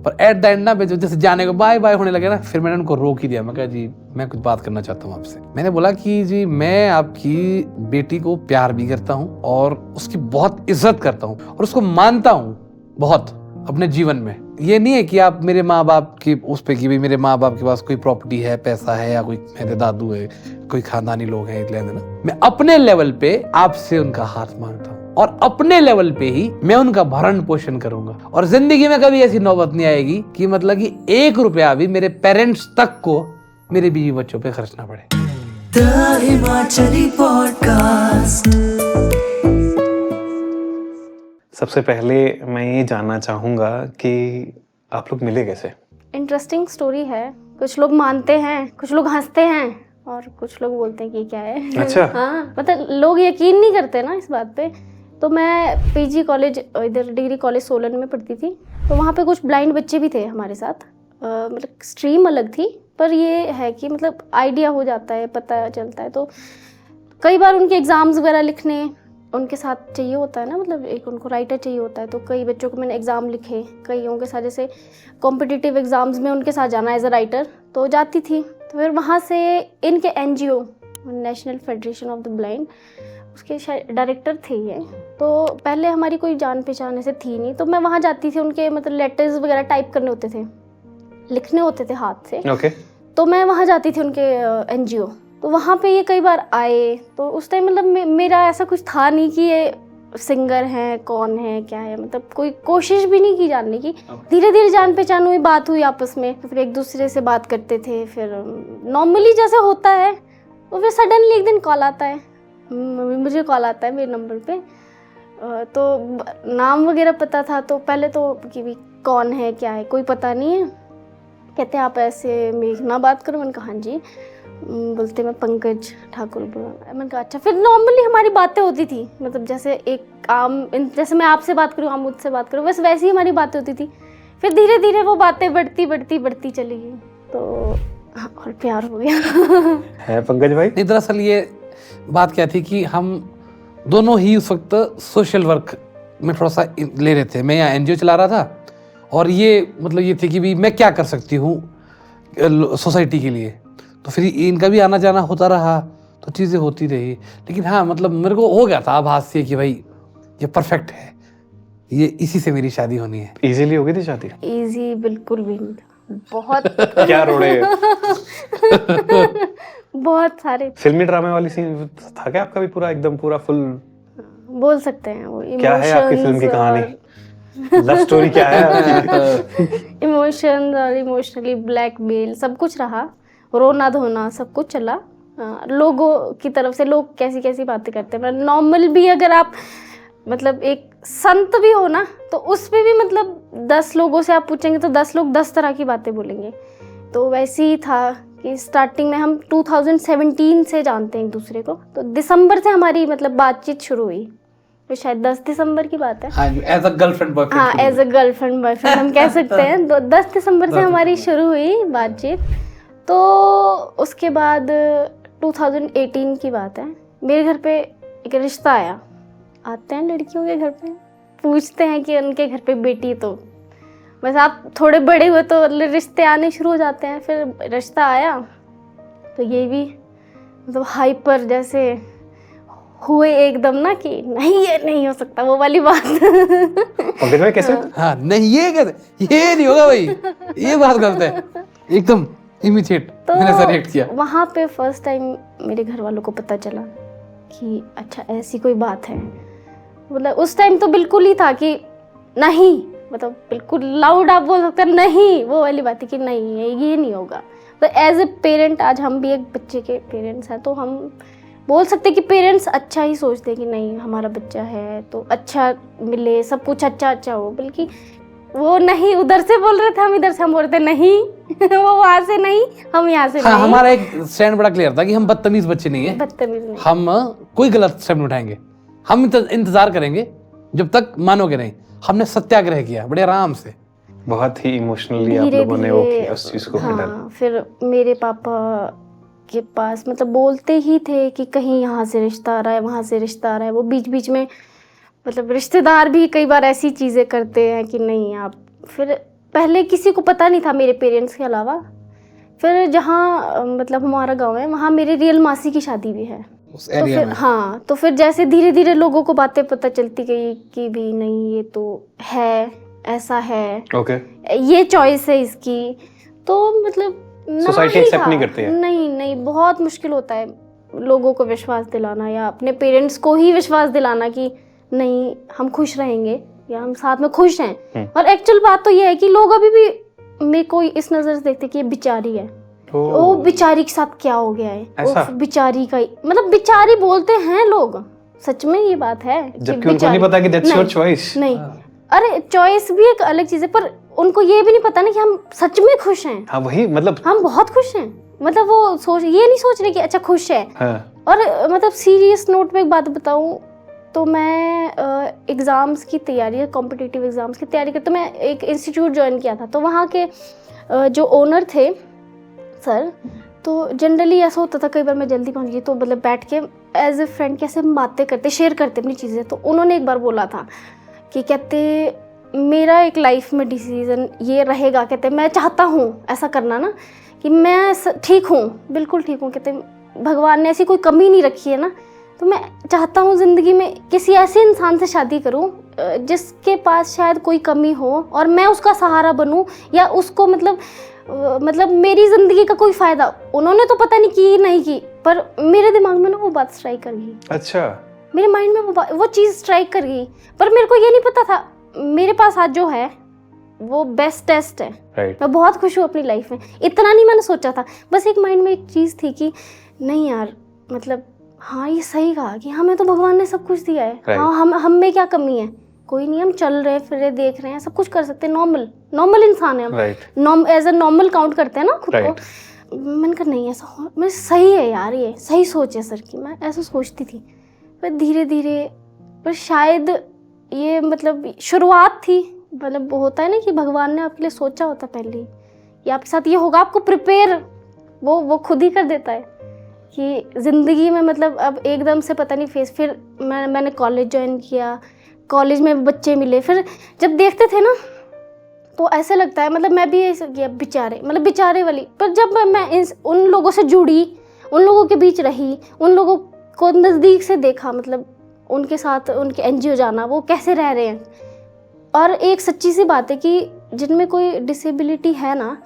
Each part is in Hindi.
पर एट द एंड ना जैसे जाने को बाय बाय होने लगे ना, फिर मैंने उनको रोक ही दिया। मैं कहा जी मैं कुछ बात करना चाहता हूँ आपसे। मैंने बोला कि जी मैं आपकी बेटी को प्यार भी करता हूँ और उसकी बहुत इज्जत करता हूँ और उसको मानता हूँ बहुत अपने जीवन में। ये नहीं है कि आप मेरे माँ बाप की उस पे कि भाई मेरे माँ बाप के पास कोई प्रॉपर्टी है, पैसा है, या कोई मेरे दादू है, कोई खानदानी लोग हैं लेने देना। मैं अपने लेवल पे आपसे उनका हाथ मांगता हूँ और अपने लेवल पे ही मैं उनका भरण पोषण करूंगा। और जिंदगी में कभी ऐसी नौबत नहीं आएगी कि मतलब कि 1 रुपया भी मेरे पेरेंट्स तक को मेरे बीवी बच्चों पे खर्चना पड़े। The Himachali podcast. सबसे पहले मैं ये जानना चाहूँगा कि आप लोग मिले कैसे? इंटरेस्टिंग स्टोरी है। कुछ लोग मानते हैं, कुछ लोग हंसते हैं और कुछ लोग बोलते हैं कि क्या है। अच्छा। हाँ, मतलब लोग यकीन नहीं करते ना इस बात पे। तो मैं पीजी कॉलेज इधर डिग्री कॉलेज सोलन में पढ़ती थी, तो वहाँ पे कुछ ब्लाइंड बच्चे भी थे हमारे साथ। मतलब स्ट्रीम अलग थी, पर ये है कि मतलब आइडिया हो जाता है, पता चलता है। तो कई बार उनके एग्ज़ाम्स वगैरह लिखने उनके साथ चाहिए होता है ना, मतलब एक उनको राइटर चाहिए होता है। तो कई बच्चों को मैंने एग्ज़ाम लिखे, कईयों के साथ जैसे कॉम्पिटिटिव एग्ज़ाम्स में उनके साथ जाना एज अ राइटर, तो जाती थी। तो फिर वहाँ से इनके NGO national federation of the blind, उसके शायद डायरेक्टर थे ये। तो पहले हमारी कोई जान पहचान ऐसे थी नहीं, तो मैं वहाँ जाती थी। उनके मतलब लेटर्स वगैरह टाइप करने होते थे, लिखने होते थे हाथ से। ओके। तो मैं वहाँ जाती थी उनके NGO। तो वहाँ पे ये कई बार आए। तो उस टाइम मतलब मेरा ऐसा कुछ था नहीं कि ये सिंगर हैं, कौन है, क्या है, मतलब कोई कोशिश भी नहीं की जानने की। धीरे धीरे जान पहचान हुई, बात हुई आपस में, फिर एक दूसरे से बात करते थे। फिर नॉर्मली जैसे होता है, तो फिर सडनली एक दिन कॉल आता है, मुझे कॉल आता है मेरे नंबर पे। तो नाम वगैरह पता था, तो पहले तो कि भी कौन है, क्या है, कोई पता नहीं है। कहते आप ऐसे मेघना बात करो। मैंने कहा हाँ जी। बोलते मैं पंकज ठाकुर बोला। मैंने कहा अच्छा। फिर नॉर्मली हमारी बातें होती थी, मतलब जैसे एक आम, जैसे मैं आपसे बात करूँ, आप मुझसे बात करो, बस वैसे ही हमारी बातें होती थी। फिर धीरे धीरे वो बातें बढ़ती चली गई, तो और प्यार हो गया। है पंकज भाई? नहीं, दरअसल ये बात क्या थी कि हम दोनों ही उस वक्त सोशल वर्क में थोड़ा सा ले रहे थे। मैं यहाँ NGO चला रहा था और ये मतलब ये थी कि भी मैं क्या कर सकती हूँ सोसाइटी के लिए। तो फिर इनका भी आना जाना होता रहा, तो चीज़ें होती रही। लेकिन हाँ, मतलब मेरे को हो गया था आभास से कि भाई ये परफेक्ट है, ये इसी से मेरी शादी होनी है। इजीली हो गई थी शादी? इजी बिल्कुल भी नहीं था, बहुत क्या रोड़े? बहुत सारे। फिल्मी ड्रामे वाली सीन था क्या आपका भी? पूरा एकदम पूरा फुल बोल सकते हैं वो। क्या है आपकी फिल्म की कहानी? लव स्टोरी क्या है आपकी? इमोशंस और इमोशनली ब्लैकमेल सब कुछ रहा, रोना धोना सब कुछ चला। लोगों की तरफ से लोग कैसी कैसी बातें करते हैं। नॉर्मल भी अगर आप मतलब एक संत भी हो ना, तो उस पे भी मतलब 10 लोगों से आप पूछेंगे तो 10 लोग 10 तरह की बातें बोलेंगे। तो वैसे ही था कि स्टार्टिंग में हम 2017 से जानते हैं एक दूसरे को। तो दिसंबर से हमारी मतलब बातचीत शुरू हुई, तो शायद 10 दिसंबर की बात है। हाँ, एज अ गर्लफ्रेंड बॉयफ्रेंड। हाँ, एज अ गर्लफ्रेंड बॉयफ्रेंड हम कह सकते हैं। तो 10 दिसंबर से हमारी शुरू हुई बातचीत। तो उसके बाद 2018 की बात है, मेरे घर पे एक रिश्ता आया। आते हैं लड़कियों के घर पे, पूछते हैं कि उनके घर पे बेटी, तो बस आप थोड़े बड़े हुए तो रिश्ते आने शुरू हो जाते हैं। फिर रिश्ता आया तो ये भी मतलब हाइपर जैसे हुए एकदम ना कि नहीं ये नहीं हो सकता, वो वाली बात। पंकज भाई कैसे? हाँ नहीं, ये कैसे, ये नहीं होगा भाई, ये बात गलत है, एकदम इमीडिएट तो मैंने ऐसा रिएक्ट किया। वहाँ पे फर्स्ट टाइम मेरे घर वालों को पता चला कि अच्छा ऐसी कोई बात है। मतलब उस टाइम तो बिल्कुल ही था कि नहीं, मतलब बिल्कुल लाउड आप बोल सकते हैं नहीं, वो वाली बात है कि नहीं ये नहीं होगा। तो एज ए पेरेंट, आज हम भी एक बच्चे के पेरेंट्स हैं, तो हम बोल सकते कि पेरेंट्स अच्छा ही सोचते हैं कि नहीं हमारा बच्चा है तो अच्छा मिले, सब कुछ अच्छा हो। बल्कि वो नहीं उधर से बोल रहे थे, हम इधर से हम बोल रहे थे नहीं। वो वहाँ से नहीं, हम यहाँ से हाँ, नहीं। हमारा एक स्टैंड बड़ा क्लियर था कि हम बदतमीज बच्चे नहीं है, बदतमीज नहीं। हम कोई गलत स्टेप नहीं उठाएंगे, हम इंतजार करेंगे जब तक मानोगे नहीं। हमने सत्याग्रह किया बड़े आराम से। बहुत ही इमोशनली आप लोगों ने वो किया उस चीज को हैंडल। हाँ, फिर मेरे पापा के पास मतलब बोलते ही थे कि कहीं यहाँ से रिश्ता आ रहा है, वहाँ से रिश्ता आ रहा है। वो बीच बीच में मतलब रिश्तेदार भी कई बार ऐसी चीज़ें करते हैं कि नहीं आप। फिर पहले किसी को पता नहीं था मेरे पेरेंट्स के अलावा। फिर जहाँ मतलब हमारा गांव है, वहाँ मेरे रियल मासी की शादी भी है। उस तो एरिया फिर में हाँ, तो फिर जैसे धीरे धीरे लोगों को बातें पता चलती गई कि भी नहीं ये तो है, ऐसा है, ओके। ये चॉइस है इसकी, तो मतलब ना सोसाइटी ही एक्सेप्ट था। नहीं करती है? नहीं, बहुत मुश्किल होता है लोगों को विश्वास दिलाना, या अपने पेरेंट्स को ही विश्वास दिलाना कि नहीं हम खुश रहेंगे या हम साथ में खुश हैं। और एक्चुअल बात तो ये है कि लोग अभी भी मेरे को इस नज़र से देखते कि ये बेचारी है, ओ बेचारी के साथ क्या हो गया है, ऐसा? ओ बेचारी का ही, मतलब बेचारी बोलते हैं लोग, सच में ये बात है। जबकि उनको नहीं पता कि दैट्स योर चॉइस। नहीं, अरे चॉइस भी एक अलग चीज़ है, पर उनको ये भी नहीं पता ना कि हम सच में खुश हैं। हाँ वही, मतलब हम बहुत खुश हैं, मतलब वो ये नहीं सोच रहे कि अच्छा खुश है। हाँ। और मतलब सीरियस नोट पे एक बात बताऊं तो मैं एग्ज़ाम्स की तैयारी, कॉम्पिटिटिव एग्ज़ाम्स की तैयारी करते, मैं एक इंस्टीट्यूट ज्वाइन किया था। तो वहाँ के जो ओनर थे सर, तो जनरली ऐसा होता था कई बार मैं जल्दी पहुँच गई तो मतलब बैठ के एज ए फ्रेंड कैसे बातें करते, शेयर करते अपनी चीज़ें। तो उन्होंने एक बार बोला था कि कहते मेरा एक लाइफ में डिसीज़न ये रहेगा, कहते मैं चाहता हूँ ऐसा करना ना कि मैं ठीक हूँ, बिल्कुल ठीक हूँ, कहते भगवान ने ऐसी कोई कमी नहीं रखी है ना, तो मैं चाहता हूँ ज़िंदगी में किसी ऐसे इंसान से शादी करूँ जिसके पास शायद कोई कमी हो और मैं उसका सहारा बनूँ, या उसको मतलब मेरी ज़िंदगी का कोई फ़ायदा। उन्होंने तो पता नहीं की नहीं की, पर मेरे दिमाग में ना वो बात स्ट्राइक कर गई। अच्छा। मेरे माइंड में वो चीज़ स्ट्राइक कर गई, पर मेरे को ये नहीं पता था मेरे पास आज जो है वो बेस्ट टेस्ट है। राइट। मैं बहुत खुश हूँ अपनी लाइफ में, इतना नहीं मैंने सोचा था। बस एक माइंड में एक चीज़ थी कि नहीं यार, मतलब हाँ ये सही कहा कि हमें तो भगवान ने सब कुछ दिया है। हाँ, हम में क्या कमी है, कोई नहीं, हम चल रहे फिर रहे, देख रहे हैं, सब कुछ कर सकते हैं, नॉर्मल इंसान है हम, एज अ नॉर्मल काउंट करते हैं ना खुद को। मैंने कहा नहीं ऐसा हो, मैं सही है यार, ये सही सोच है सर की, मैं ऐसा सोचती थी। पर धीरे धीरे, पर शायद ये मतलब शुरुआत थी, मतलब होता है ना कि भगवान ने आपके लिए सोचा होता पहले कि आपके साथ ये होगा, आपको प्रिपेयर वो खुद ही कर देता है कि ज़िंदगी में मतलब अब एकदम से पता नहीं फेस। फिर मैंने कॉलेज ज्वाइन किया, कॉलेज में बच्चे मिले, फिर जब देखते थे ना तो ऐसे लगता है, मतलब मैं भी ऐसे किया बेचारे, मतलब बेचारे वाली। पर जब मैं उन लोगों से जुड़ी, उन लोगों के बीच रही, उन लोगों को नज़दीक से देखा, मतलब उनके साथ उनके एनजीओ जाना, वो कैसे रह रहे हैं। और एक सच्ची सी बात है कि जिनमें कोई डिसेबिलिटी है ना,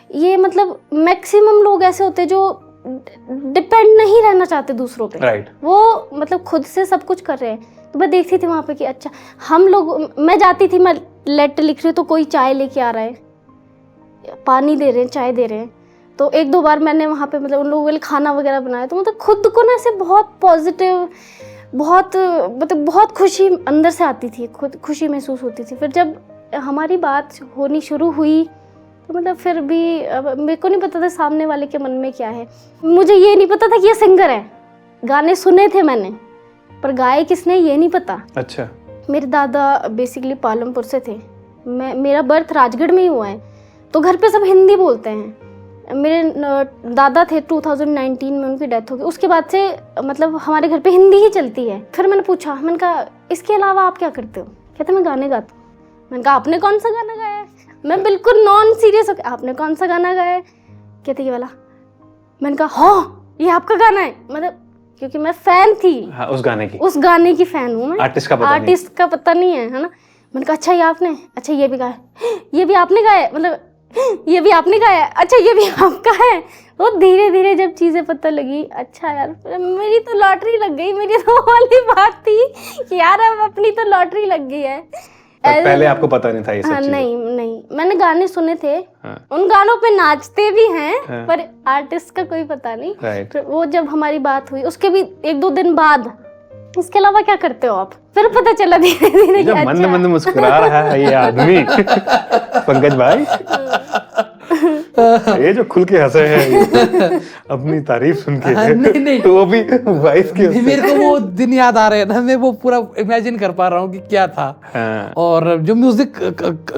ये मतलब मैक्सिमम लोग ऐसे होते हैं जो डिपेंड नहीं रहना चाहते दूसरों पे। राइट। वो मतलब खुद से सब कुछ कर रहे हैं। तो मैं देखती थी वहाँ पे कि अच्छा हम लोग, मैं जाती थी, मैं लेटर लिख रही हूँ तो कोई चाय लेके आ रहा है, पानी दे रहे हैं, चाय दे रहे हैं। तो एक दो बार मैंने वहाँ पे मतलब उन लोगों के लिए खाना वगैरह बनाया, तो मतलब खुद को ना ऐसे बहुत पॉजिटिव, बहुत खुशी अंदर से आती थी, खुद खुशी महसूस होती थी। फिर जब हमारी बात होनी शुरू हुई तो मतलब फिर भी अब मेरे को नहीं पता था सामने वाले के मन में क्या है। मुझे ये नहीं पता था कि ये सिंगर है, गाने सुने थे मैंने, पर गाए किसने ये नहीं पता। अच्छा। मेरे दादा बेसिकली पालमपुर से थे, मेरा बर्थ राजगढ़ में ही हुआ है, तो घर पे सब हिंदी बोलते हैं। मेरे दादा थे, 2019 में उनकी डेथ हो गई। उसके बाद से मतलब हमारे घर पे हिंदी ही चलती है। फिर मैंने पूछा, मैंने कहा इसके अलावा आप क्या करते हो? कहते मैं गाने गाता हूँ। मैंने कहा आपने कौन सा गाना गाया है? मैं बिल्कुल नॉन सीरियस हो गया, आपने कौन सा गाना गाया है? कहते ये वाला। मैंने कहा हाँ ये आपका गाना है, मतलब क्योंकि मैं फैन थी। हाँ, उस गाने की फैन हूँ मैं। आर्टिस्ट का पता नहीं है ना। मैंने कहा अच्छा ये आपने, अच्छा ये भी गाया, ये भी आपने गाया, मतलब ये भी आपने गाया, अच्छा ये भी आपका है। वो धीरे धीरे जब चीज़ें पता लगी, अच्छा यार मेरी तो लॉटरी लग गई। मेरी तो वाली बात थी कि यार अब अपनी तो लॉटरी लग गई है। पहले आपको पता नहीं था ये सब चीजें? नहीं, मैंने गाने सुने थे। हाँ। उन गानों पे नाचते भी हैं। हाँ। पर आर्टिस्ट का कोई पता नहीं। तो वो जब हमारी बात हुई उसके भी एक दो दिन बाद, इसके अलावा क्या करते हो आप? फिर पता चला धीरे धीरे। जब मंद मंद मुस्कुरा रहा है ये आदमी पंकज भाई, ये जो खुल के हंसे हैं अपनी तारीफ सुन के। नहीं। तो वो भी वाइफ के। मेरे को वो दिन याद आ रहे हैं ना, मैं वो पूरा इमेजिन कर पा रहा हूँ कि क्या था। हाँ। और जो म्यूजिक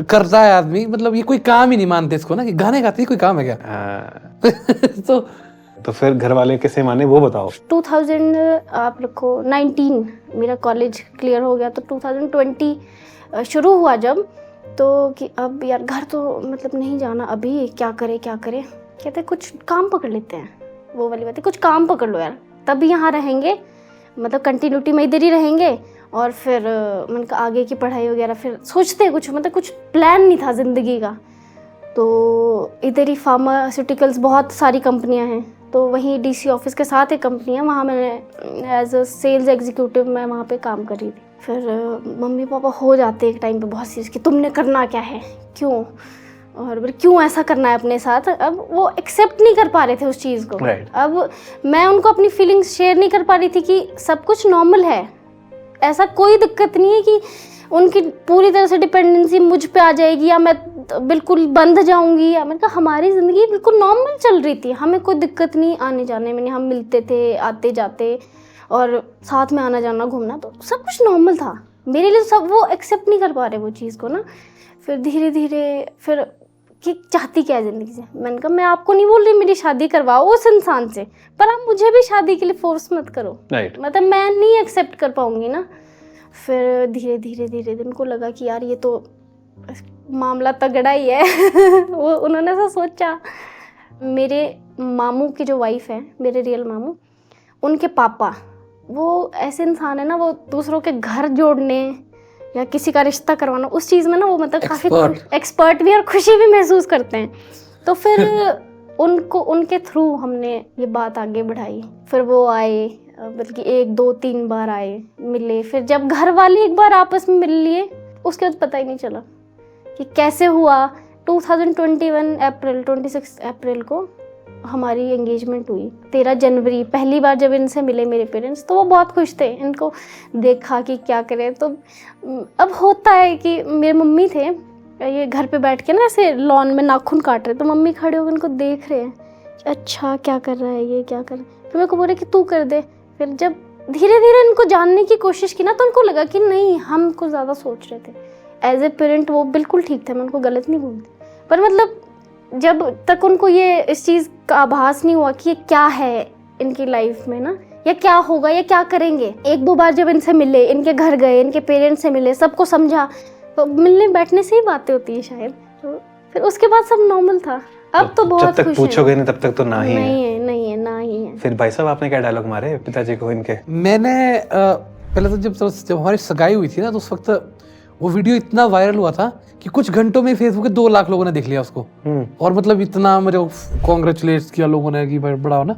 करता है आदमी, मतलब ये कोई काम ही नहीं मानते इसको ना, कि गाने गाते ही कोई काम है क्या? हाँ। तो फिर घर वाले कैसे माने वो बताओ। 2000 आप रखो 19 मेरा कॉलेज क्लियर हो गया, तो 2020 शुरू हुआ जब, तो कि अब यार घर तो मतलब नहीं जाना अभी, क्या करे क्या करे। कहते कुछ काम पकड़ लेते हैं, वो वाली बात है, कुछ काम पकड़ लो यार, तब यहाँ रहेंगे, मतलब कंटिन्यूटी में इधर ही रहेंगे। और फिर मैंने कहा आगे की पढ़ाई वगैरह फिर सोचते हैं कुछ, मतलब कुछ प्लान नहीं था ज़िंदगी का। तो इधर ही फार्मास्यूटिकल्स बहुत सारी कंपनियां हैं, तो वहीं डीसी ऑफिस के साथ एक कंपनी है, वहाँ मैंने एज अ सेल्स एग्जीक्यूटिव मैं वहाँ पे काम कर रही थी। फिर मम्मी पापा हो जाते एक टाइम पे बहुत सीरियस कि तुमने करना क्या है, क्यों, और फिर क्यों ऐसा करना है अपने साथ। अब वो एक्सेप्ट नहीं कर पा रहे थे उस चीज़ को। अब मैं उनको अपनी फीलिंग्स शेयर नहीं कर पा रही थी कि सब कुछ नॉर्मल है, ऐसा कोई दिक्कत नहीं है कि उनकी पूरी तरह से डिपेंडेंसी मुझ पे आ जाएगी या मैं बिल्कुल बंद जाऊंगी। या मैंने कहा हमारी ज़िंदगी बिल्कुल नॉर्मल चल रही थी, हमें कोई दिक्कत नहीं आने जाने में, हम मिलते थे आते जाते और साथ में आना जाना घूमना, तो सब कुछ नॉर्मल था मेरे लिए। सब वो एक्सेप्ट नहीं कर पा रहे वो चीज़ को ना। फिर धीरे धीरे फिर कि चाहती क्या है ज़िंदगी से। मैंने कहा मैं आपको नहीं बोल रही मेरी शादी करवाओ उस इंसान से, पर आप मुझे भी शादी के लिए फोर्स मत करो। मतलब मैं नहीं एक्सेप्ट कर पाऊंगी ना। फिर धीरे धीरे धीरे उनको लगा कि यार ये तो मामला तगड़ा ही है। वो उन्होंने ऐसा सोचा। मेरे मामू की जो वाइफ है, मेरे रियल मामू, उनके पापा वो ऐसे इंसान है ना, वो दूसरों के घर जोड़ने या किसी का रिश्ता करवाना उस चीज़ में ना वो मतलब काफ़ी एक्सपर्ट भी और खुशी भी महसूस करते हैं। तो फिर उनको उनके थ्रू हमने ये बात आगे बढ़ाई। फिर वो आए, बल्कि 1 2 3 बार आए, मिले। फिर जब घर वाले एक बार आपस में मिल लिए, उसके बाद पता ही नहीं चला कि कैसे हुआ। 2021 अप्रैल 26 अप्रैल को हमारी एंगेजमेंट हुई। 13 जनवरी पहली बार जब इनसे मिले मेरे पेरेंट्स, तो वो बहुत खुश थे। इनको देखा कि क्या करें। तो अब होता है कि मेरे मम्मी थे, ये घर पे बैठ के ना ऐसे लॉन में नाखून काट रहे, तो मम्मी खड़े होकर इनको देख रहे हैं, अच्छा क्या कर रहा है ये, क्या कर रहा है। फिर मेरे को बोले कि तू कर दे। फिर जब धीरे धीरे इनको जानने की कोशिश की ना, तो उनको लगा कि नहीं हम कुछ ज़्यादा सोच रहे थे। एज ए पेरेंट वो बिल्कुल ठीक थे, मैं उनको गलत नहीं बोलती, पर मतलब जब तक उनको ये इस चीज़ का आभास नहीं हुआ कि ये क्या है इनकी लाइफ में ना, या क्या होगा या क्या करेंगे। 1 2 बार जब इनसे मिले, इनके घर गए, इनके पेरेंट्स से मिले, सबको समझा, तो मिलने बैठने से ही बातें होती है शायद। तो फिर उसके बाद सब नॉर्मल था। अब तो बहुत जब तक पूछोगे नहीं तब तक तो ना ही है, ना ही है। फिर भाई साहब आपने क्या डायलॉग मारे पिताजी को इनके? मैंने पहले तो जब हमारी सगाई हुई थी ना, तो उस वक्त वो वीडियो इतना वायरल हुआ था कि कुछ घंटों में फेसबुक पे 2 लाख लोगों ने देख लिया उसको। और मतलब इतना मुझे कॉन्ग्रेचुलेट किया लोगों ने कि बड़ा हो ना।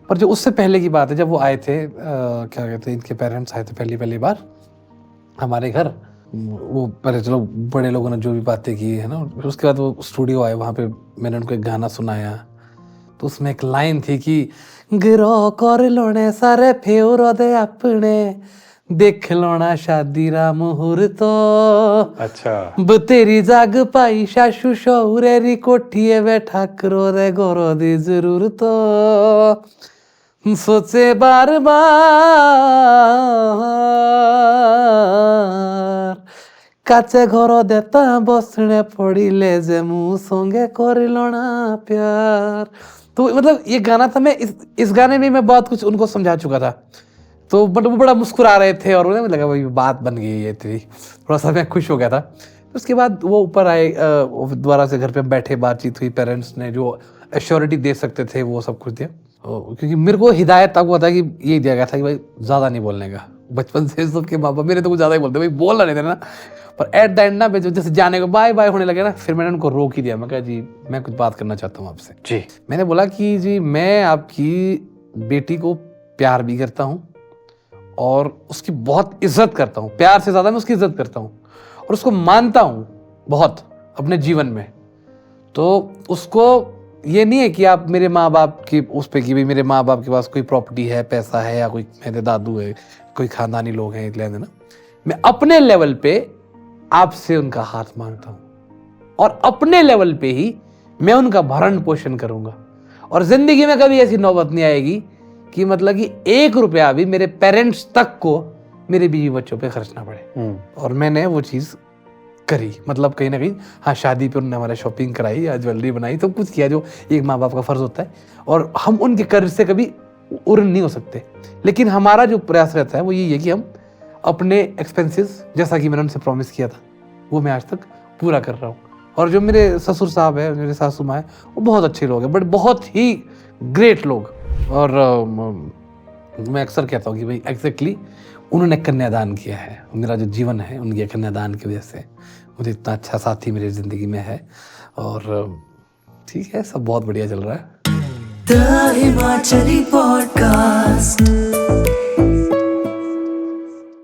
पर जो उससे पहले की बात है, जब वो आए थे, क्या कहते हैं, इनके पेरेंट्स आए थे पहली बार हमारे घर। वो पहले चलो बड़े लोगों ने जो भी बातें की है ना, फिर उसके बाद वो स्टूडियो आए, वहाँ पे मैंने उनको एक गाना सुनाया। तो उसमें एक लाइन थी कि गिरो कर लोने सारे फेवर दे अपने, देख लोना शादी रा मुहूर्त। अच्छा तेरी जाग पाई शाशु शौरे री कोठिए बैठा करो रे गोरो दी जरूरत। सोचे बार काचे घर देता बसने पड़िले जे मुँह संगे करिलो ना प्यार। तो मतलब ये गाना था, मैं इस गाने में मैं बहुत कुछ उनको समझा चुका था। तो बट वो बड़ा मुस्कुरा रहे थे और उन्हें लगा भाई बात बन गई है तेरी, थोड़ा सा मैं खुश हो गया था। उसके बाद वो ऊपर आए, दोबारा से घर पे बैठे, बातचीत हुई, पेरेंट्स ने जो एश्योरिटी दे सकते थे वो सब कुछ दिया। क्योंकि मेरे को हिदायत तक हुआ था कि ये दिया गया था कि भाई ज़्यादा नहीं बोलने का। बचपन से सबके माँ बाप मेरे तो कुछ ज़्यादा ही बोलते, भाई बोलना नहीं देना। पर एट द एंड ना जैसे जाने को बाय बाय होने लगे ना, फिर मैंने उनको रोक ही दिया। मैं कहा जी मैं कुछ बात करना चाहता हूँ आपसे। जी मैंने बोला कि जी मैं आपकी बेटी को प्यार भी करता हूँ और उसकी बहुत इज्जत करता हूँ, प्यार से ज़्यादा मैं उसकी इज्जत करता हूँ और उसको मानता हूँ बहुत अपने जीवन में। तो उसको ये नहीं है कि आप मेरे माँ बाप की उस पे कि भाई मेरे माँ बाप के पास कोई प्रॉपर्टी है, पैसा है, या कोई मेरे दादू है, कोई खानदानी लोग हैं, इसलिए ना मैं अपने लेवल पे आपसे उनका हाथ मांगता हूँ और अपने लेवल पे ही मैं उनका भरण पोषण करूँगा। और ज़िंदगी में कभी ऐसी नौबत नहीं आएगी कि मतलब कि 1 रुपया भी मेरे पेरेंट्स तक को मेरे बीवी बच्चों पे खर्चना पड़े। और मैंने वो चीज़ करी, मतलब कहीं ना कहीं हाँ, शादी पे उन्होंने हमारे शॉपिंग कराई या ज्वेलरी बनाई, सब कुछ किया जो एक माँ बाप का फ़र्ज़ होता है। और हम उनके कर्ज से कभी उर्ण नहीं हो सकते, लेकिन हमारा जो प्रयास रहता है वो यही है कि हम अपने एक्सपेंसेस, जैसा कि मैंने उनसे प्रॉमिस किया था, वो मैं आज तक पूरा कर रहा हूँ। और जो मेरे ससुर साहब है, मेरे सासू माँ है, वो बहुत अच्छे लोग हैं, बट बहुत ही ग्रेट लोग। और मैं अक्सर कहता हूँ कि भाई एग्जैक्टली उन्होंने कन्यादान किया है। मेरा जो जीवन है उनके कन्यादान की वजह से मुझे इतना अच्छा साथी मेरी ज़िंदगी में है। और ठीक है, सब बहुत बढ़िया चल रहा है। The Himachali podcast.